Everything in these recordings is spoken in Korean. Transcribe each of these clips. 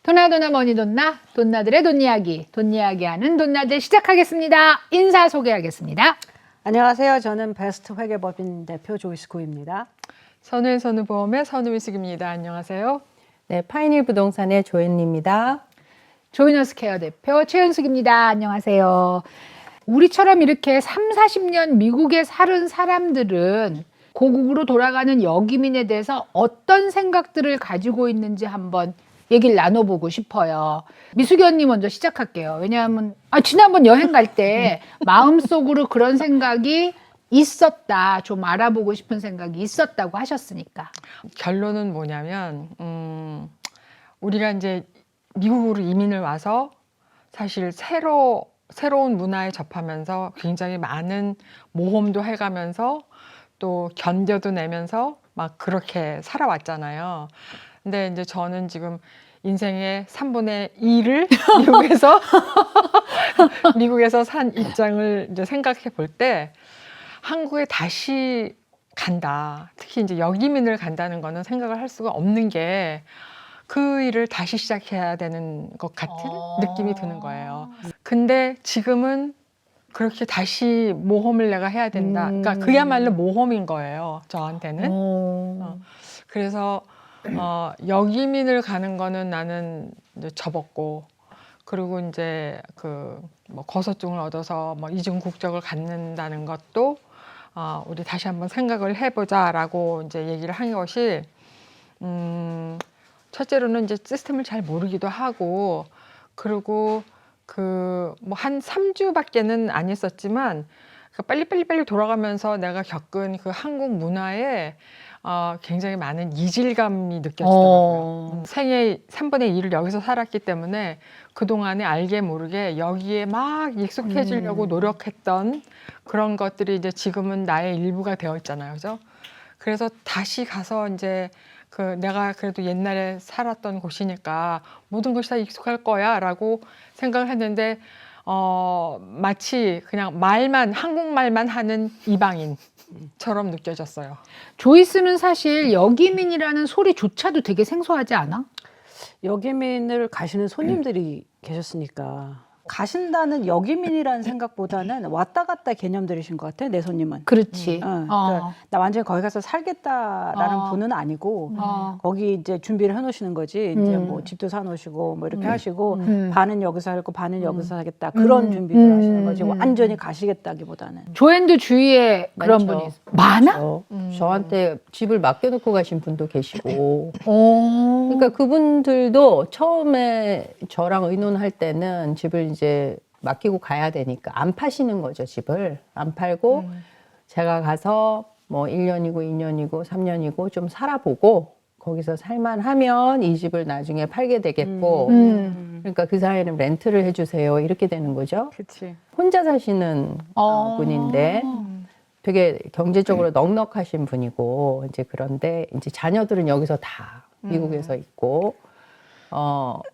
도나도나 머니 돈나 돈나들의 돈 이야기 돈 이야기하는 돈나들 시작하겠습니다. 인사 소개하겠습니다. 안녕하세요. 저는 베스트 회계법인 대표 조이스코입니다. 선우보험의 선우미숙입니다. 안녕하세요. 네, 파이닐 부동산의 조앤입니다. 조이너스케어 대표 최은숙입니다. 안녕하세요. 우리처럼 이렇게 3, 40년 미국에 사는 사람들은 고국으로 돌아가는 여기민에 대해서 어떤 생각들을 가지고 있는지 한번 얘기를 나눠보고 싶어요. 미숙이 언니 먼저 시작할게요. 왜냐하면 지난번 여행 갈 때 마음속으로 그런 생각이 있었다. 좀 알아보고 싶은 생각이 있었다고 하셨으니까. 결론은 뭐냐면 우리가 이제 미국으로 이민을 와서 사실 새로운 문화에 접하면서 굉장히 많은 모험도 해가면서 또 견뎌도 내면서 막 그렇게 살아왔잖아요. 근데 이제 저는 지금 인생의 3분의 2를 미국에서 산 입장을 이제 생각해 볼 때 한국에 다시 간다. 특히 이제 여기민을 간다는 거는 생각을 할 수가 없는 게 그 일을 다시 시작해야 되는 것 같은 느낌이 드는 거예요. 근데 지금은 그렇게 다시 모험을 내가 해야 된다. 그러니까 그야말로 모험인 거예요. 저한테는. 그래서 여기민을 가는 거는 나는 이제 접었고, 그리고 이제 뭐 거소증을 얻어서 뭐 이중 국적을 갖는다는 것도 우리 다시 한번 생각을 해보자라고 이제 얘기를 한 것이 첫째로는 이제 시스템을 잘 모르기도 하고, 그리고 뭐 한 3주밖에는 안 있었지만 빨리 돌아가면서 내가 겪은 그 한국 문화에 굉장히 많은 이질감이 느껴지더라고요. 생애 3분의 2를 여기서 살았기 때문에 그동안에 알게 모르게 여기에 막 익숙해지려고 노력했던 그런 것들이 이제 지금은 나의 일부가 되어 있잖아요. 그죠? 그래서 다시 가서 이제 내가 그래도 옛날에 살았던 곳이니까 모든 것이 다 익숙할 거야 라고 생각을 했는데 마치 그냥 한국말만 하는 이방인처럼 느껴졌어요. 조이스는 사실 여기민이라는 소리조차도 되게 생소하지 않아? 여기민을 가시는 손님들이 계셨으니까 가신다는 여기민이라는 생각보다는 왔다 갔다 개념들이신 것 같아, 내 손님은. 그렇지. 그러니까 나 완전히 거기 가서 살겠다라는 분은 아니고 거기 이제 준비를 해놓으시는 거지. 이제 뭐 집도 사놓으시고 뭐 이렇게 하시고 반은 여기서 살고 반은 여기서 살겠다 그런 준비를 하시는 거지. 완전히 가시겠다기보다는. 조앤도 주위에 그런 많죠. 분이 많아? 저한테 집을 맡겨놓고 가신 분도 계시고. 오. 그러니까 그분들도 처음에 저랑 의논할 때는 집을 이제 맡기고 가야 되니까 안 파시는 거죠, 집을. 안 팔고 제가 가서 뭐 1년이고 2년이고 3년이고 좀 살아보고 거기서 살만하면 이 집을 나중에 팔게 되겠고 그러니까 그 사이에는 렌트를 해주세요. 이렇게 되는 거죠. 그렇지. 혼자 사시는 분인데 되게 경제적으로 넉넉하신 분이고 이제 그런데 이제 자녀들은 여기서 다 미국에서 있고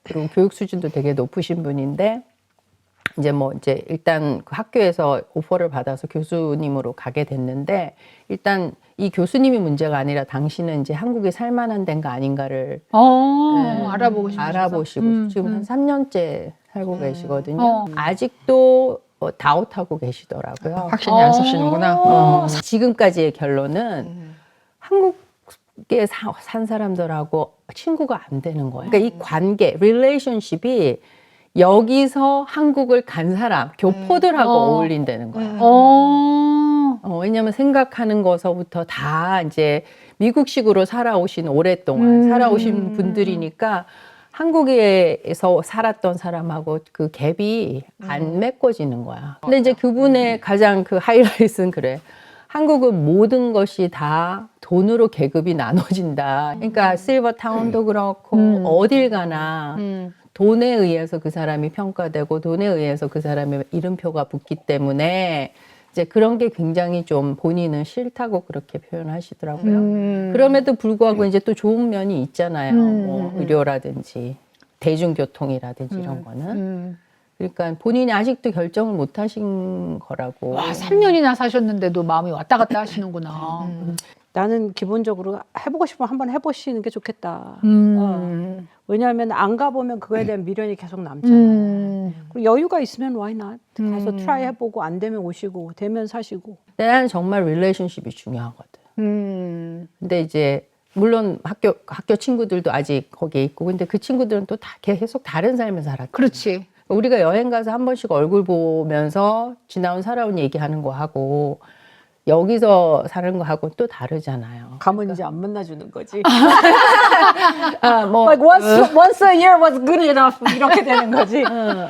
그리고 교육 수준도 되게 높으신 분인데 이제 일단 그 학교에서 오퍼를 받아서 교수님으로 가게 됐는데 일단 이 교수님이 문제가 아니라 당신은 이제 한국에 살만한 데인가 아닌가를 알아보시고 지금 한 3년째 살고 계시거든요. 아직도 다웃하고 계시더라고요. 확신이 안 서시는구나. 지금까지의 결론은 한국에 산 사람들하고 친구가 안 되는 거예요. 그러니까 이 관계, 릴레이션십이 여기서 한국을 간 사람, 교포들하고 어울린다는 거예요. 왜냐면 생각하는 거서부터 다 이제 미국식으로 살아오신 오랫동안 살아오신 분들이니까 한국에서 살았던 사람하고 그 갭이 안 메꿔지는 거야. 근데 이제 그분의 가장 그 하이라이트는 그래. 한국은 모든 것이 다 돈으로 계급이 나눠진다. 그러니까 실버타운도 그렇고 어딜 가나 돈에 의해서 그 사람이 평가되고 돈에 의해서 그 사람의 이름표가 붙기 때문에 이제 그런 게 굉장히 좀 본인은 싫다고 그렇게 표현하시더라고요. 그럼에도 불구하고 이제 또 좋은 면이 있잖아요. 뭐 의료라든지 대중교통이라든지 이런 거는. 그러니까 본인이 아직도 결정을 못 하신 거라고. 와, 3년이나 사셨는데도 마음이 왔다 갔다 하시는구나. 나는 기본적으로 해보고 싶으면 한번 해보시는 게 좋겠다. 왜냐하면 안 가보면 그거에 대한 미련이 계속 남잖아. 그리고 여유가 있으면 why not? 가서 트라이 해보고 안 되면 오시고 되면 사시고. 나는 정말 릴레이션십이 중요하거든. 근데 이제 물론 학교 친구들도 아직 거기에 있고 근데 그 친구들은 또 다 계속 다른 삶을 살았지. 그렇지. 우리가 여행 가서 한 번씩 얼굴 보면서 지나온 살아온 얘기하는 거 하고 여기서 사는 거 하고 또 다르잖아요. 가면 이제 안 만나주는 거지. 뭐 Like once a year was good enough 이렇게 되는 거지.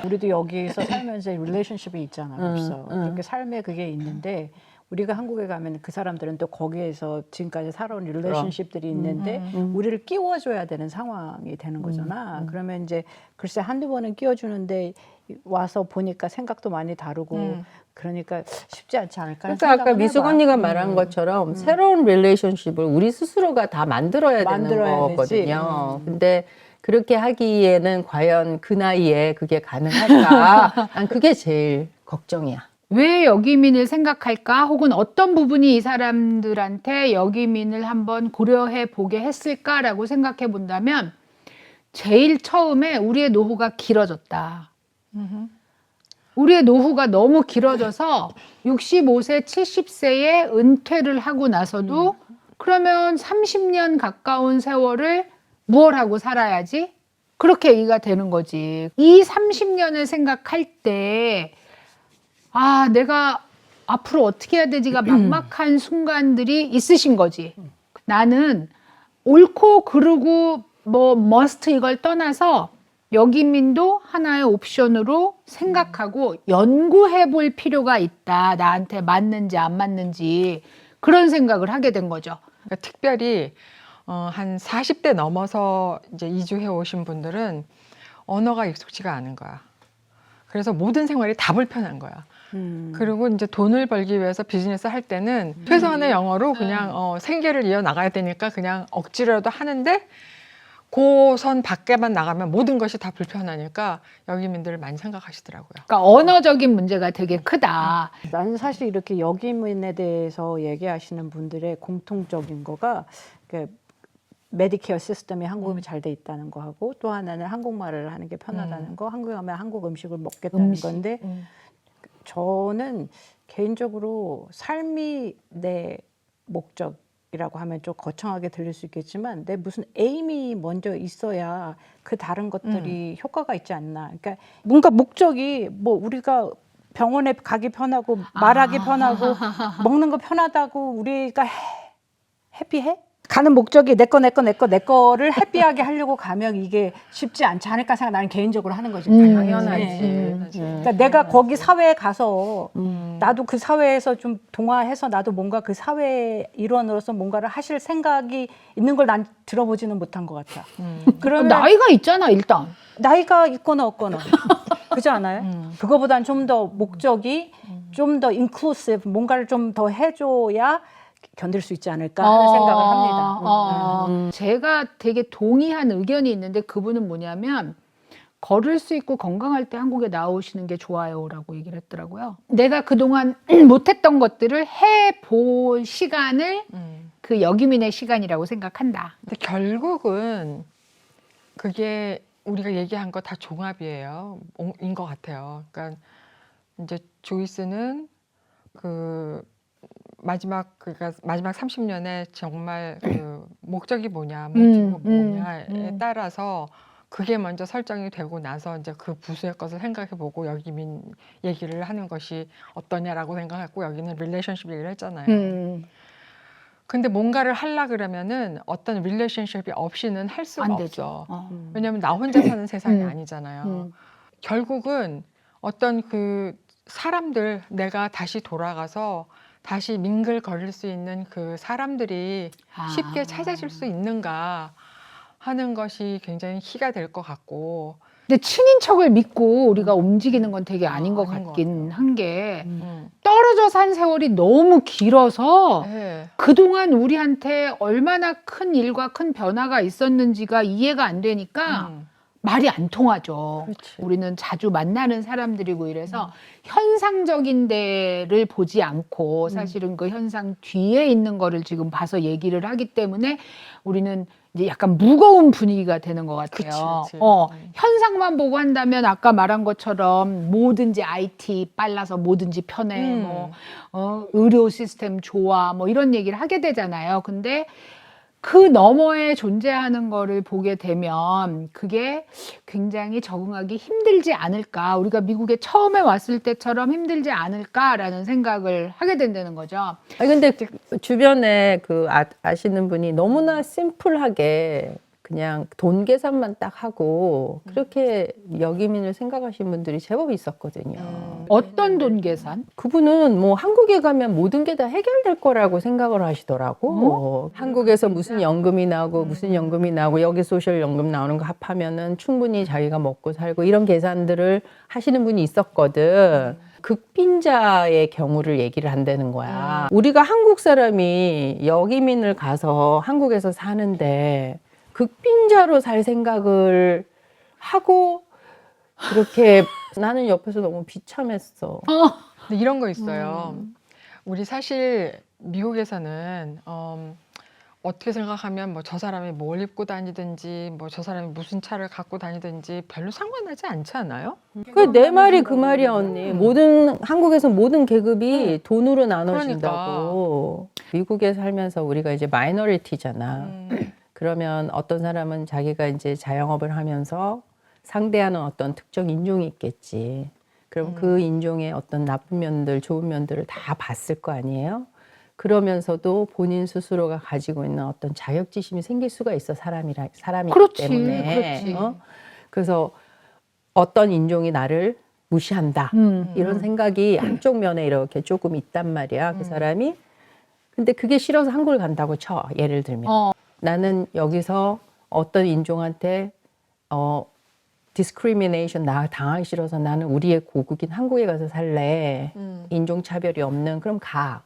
우리도 여기서 살면서 릴레이션십이 있잖아. 벌써 그렇게 삶에 그게 있는데 우리가 한국에 가면 그 사람들은 또 거기에서 지금까지 살아온 릴레이션십들이 있는데 우리를 끼워줘야 되는 상황이 되는 거잖아. 그러면 이제 글쎄 한두 번은 끼워주는데 와서 보니까 생각도 많이 다르고 그러니까 쉽지 않지 않을까. 그러니까 아까 미숙 언니가 말한 것처럼 새로운 릴레이션십을 우리 스스로가 다 만들어야 되는 거거든요. 근데 그렇게 하기에는 과연 그 나이에 그게 가능할까? 난 그게 제일 걱정이야. 왜 여기민을 생각할까? 혹은 어떤 부분이 이 사람들한테 여기민을 한번 고려해 보게 했을까라고 생각해 본다면 제일 처음에 우리의 노후가 길어졌다. 우리의 노후가 너무 길어져서 65세, 70세에 은퇴를 하고 나서도 그러면 30년 가까운 세월을 무얼 하고 살아야지? 그렇게 얘기가 되는 거지. 이 30년을 생각할 때 아, 내가 앞으로 어떻게 해야 되지가 막막한 순간들이 있으신 거지. 나는 옳고 그르고 뭐 머스트 이걸 떠나서 여기민도 하나의 옵션으로 생각하고 연구해 볼 필요가 있다. 나한테 맞는지 안 맞는지 그런 생각을 하게 된 거죠. 그러니까 특별히 한 40대 넘어서 이제 이주해 오신 분들은 언어가 익숙지가 않은 거야. 그래서 모든 생활이 다 불편한 거야. 그리고 이제 돈을 벌기 위해서 비즈니스 할 때는 최소한의 영어로 그냥 생계를 이어 나가야 되니까 그냥 억지로라도 하는데 그 선 밖에만 나가면 모든 것이 다 불편하니까 여기민들을 많이 생각하시더라고요. 그러니까 언어적인 문제가 되게 크다. 나는 사실 이렇게 여기민에 대해서 얘기하시는 분들의 공통적인 거가 메디케어 시스템이 한국이 잘 돼 있다는 거 하고 또 하나는 한국말을 하는 게 편하다는 거, 한국에 가면 한국 음식을 먹겠다는 건데 저는 개인적으로 삶이 내 목적이라고 하면 좀 거창하게 들릴 수 있겠지만 내 무슨 에임이 먼저 있어야 그 다른 것들이 효과가 있지 않나. 그러니까 뭔가 목적이 뭐 우리가 병원에 가기 편하고 말하기 편하고 먹는 거 편하다고 우리가 해피해? 가는 목적이 내 거를 해피하게 하려고 가면 이게 쉽지 않지 않을까 생각 나는 개인적으로 하는 거지. 당연하지. 그러니까 내가 거기 사회에 가서 나도 그 사회에서 좀 동화해서 나도 뭔가 그 사회 일원으로서 뭔가를 하실 생각이 있는 걸 난 들어보지는 못한 것 같아. 그러면 나이가 있잖아 일단. 나이가 있거나 없거나 그렇지 않아요? 그거보단 좀 더 목적이 좀 더 인클루시브 뭔가를 좀 더 해줘야 견딜 수 있지 않을까 하는 생각을 합니다. 제가 되게 동의한 의견이 있는데 그분은 뭐냐면 걸을 수 있고 건강할 때 한국에 나오시는 게 좋아요라고 얘기를 했더라고요. 내가 그동안 못했던 것들을 해볼 시간을 그 여기민의 시간이라고 생각한다. 근데 결국은 그게 우리가 얘기한 거 다 종합이에요. 인 것 같아요. 그러니까 이제 조이스는 마지막 30년에 정말 그 목적이 뭐냐, 모티브가 뭐냐에 따라서 그게 먼저 설정이 되고 나서 이제 그 부수의 것을 생각해보고 여기민 얘기를 하는 것이 어떠냐라고 생각했고 여기는 릴레이션십 얘기를 했잖아요. 근데 뭔가를 하려 그러면은 어떤 릴레이션십이 없이는 할 수가 안 되죠. 없어. 왜냐하면 나 혼자 사는 세상이 아니잖아요. 결국은 어떤 그 사람들 내가 다시 돌아가서 다시 밍글거릴 수 있는 그 사람들이 쉽게 찾아질 수 있는가 하는 것이 굉장히 키가 될 것 같고. 근데 친인척을 믿고 우리가 움직이는 건 되게 아닌 것 같긴 한 게 떨어져 산 세월이 너무 길어서 네. 그동안 우리한테 얼마나 큰 일과 큰 변화가 있었는지가 이해가 안 되니까 말이 안 통하죠. 그렇지. 우리는 자주 만나는 사람들이고 이래서 현상적인 데를 보지 않고 사실은 그 현상 뒤에 있는 거를 지금 봐서 얘기를 하기 때문에 우리는 이제 약간 무거운 분위기가 되는 것 같아요. 그치. 현상만 보고 한다면 아까 말한 것처럼 뭐든지 IT 빨라서 뭐든지 편해, 의료 시스템 좋아, 뭐 이런 얘기를 하게 되잖아요. 근데 그 너머에 존재하는 거를 보게 되면 그게 굉장히 적응하기 힘들지 않을까. 우리가 미국에 처음에 왔을 때처럼 힘들지 않을까라는 생각을 하게 된다는 거죠. 아니 근데 주변에 그 아시는 분이 너무나 심플하게 그냥 돈 계산만 딱 하고 그렇게 여기민을 생각하시는 분들이 제법 있었거든요. 어떤 돈 계산? 그분은 뭐 한국에 가면 모든 게 다 해결될 거라고 생각을 하시더라고. 한국에서 무슨 연금이 나오고 무슨 연금이 나오고 여기 소셜 연금 나오는 거 합하면은 충분히 자기가 먹고 살고 이런 계산들을 하시는 분이 있었거든. 극빈자의 경우를 얘기를 한다는 거야. 우리가 한국 사람이 여기민을 가서 한국에서 사는데 극빈자로 살 생각을 하고 그렇게 나는 옆에서 너무 비참했어. 근데 이런 거 있어요. 우리 사실 미국에서는 어떻게 생각하면 뭐 저 사람이 뭘 입고 다니든지 뭐 저 사람이 무슨 차를 갖고 다니든지 별로 상관하지 않지 않아요? 그 내 말이 그 말이야 언니. 모든 한국에서 모든 계급이 돈으로 나눠진다고. 미국에 살면서 우리가 이제 마이너리티잖아. 그러면 어떤 사람은 자기가 이제 자영업을 하면서 상대하는 어떤 특정 인종이 있겠지. 그럼 그 인종의 어떤 나쁜 면들, 좋은 면들을 다 봤을 거 아니에요? 그러면서도 본인 스스로가 가지고 있는 어떤 자격지심이 생길 수가 있어, 사람이기 그렇지, 때문에. 그렇지. 그래서 어떤 인종이 나를 무시한다. 이런 생각이 한쪽 면에 이렇게 조금 있단 말이야, 그 사람이. 근데 그게 싫어서 한국을 간다고 쳐, 예를 들면. 나는 여기서 어떤 인종한테 discrimination 나 당하기 싫어서 나는 우리의 고국인 한국에 가서 살래. 인종차별이 없는 그럼 가.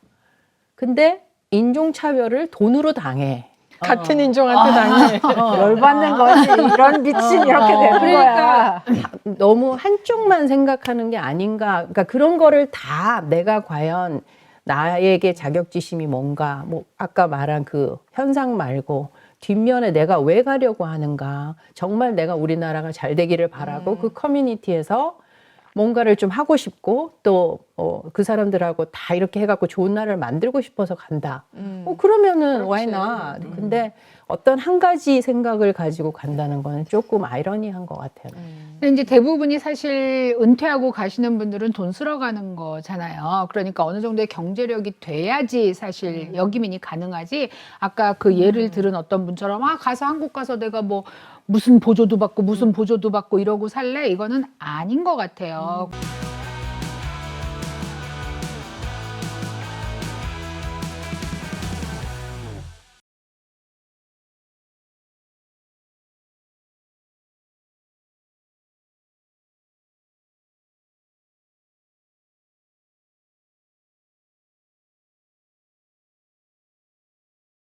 근데 인종차별을 돈으로 당해. 같은 인종한테 당해. 열받는 거지. 이런 미친 이렇게 되는 그러니까 거야. 너무 한쪽만 생각하는 게 아닌가. 그러니까 그런 거를 다 내가 과연 나에게 자격지심이 뭔가, 뭐 아까 말한 그 현상 말고 뒷면에 내가 왜 가려고 하는가. 정말 내가 우리나라가 잘 되기를 바라고 그 커뮤니티에서 뭔가를 좀 하고 싶고 또 그 사람들하고 다 이렇게 해갖고 좋은 나라를 만들고 싶어서 간다. 그러면은 why not? 근데 어떤 한 가지 생각을 가지고 간다는 거는 조금 아이러니한 것 같아요. 근데 이제 대부분이 사실 은퇴하고 가시는 분들은 돈 쓰러 가는 거잖아요. 그러니까 어느 정도의 경제력이 돼야지 사실 여기민이 가능하지. 아까 그 예를 들은 어떤 분처럼 가서 한국 가서 내가 뭐 무슨 보조도 받고 무슨 보조도 받고 이러고 살래? 이거는 아닌 것 같아요.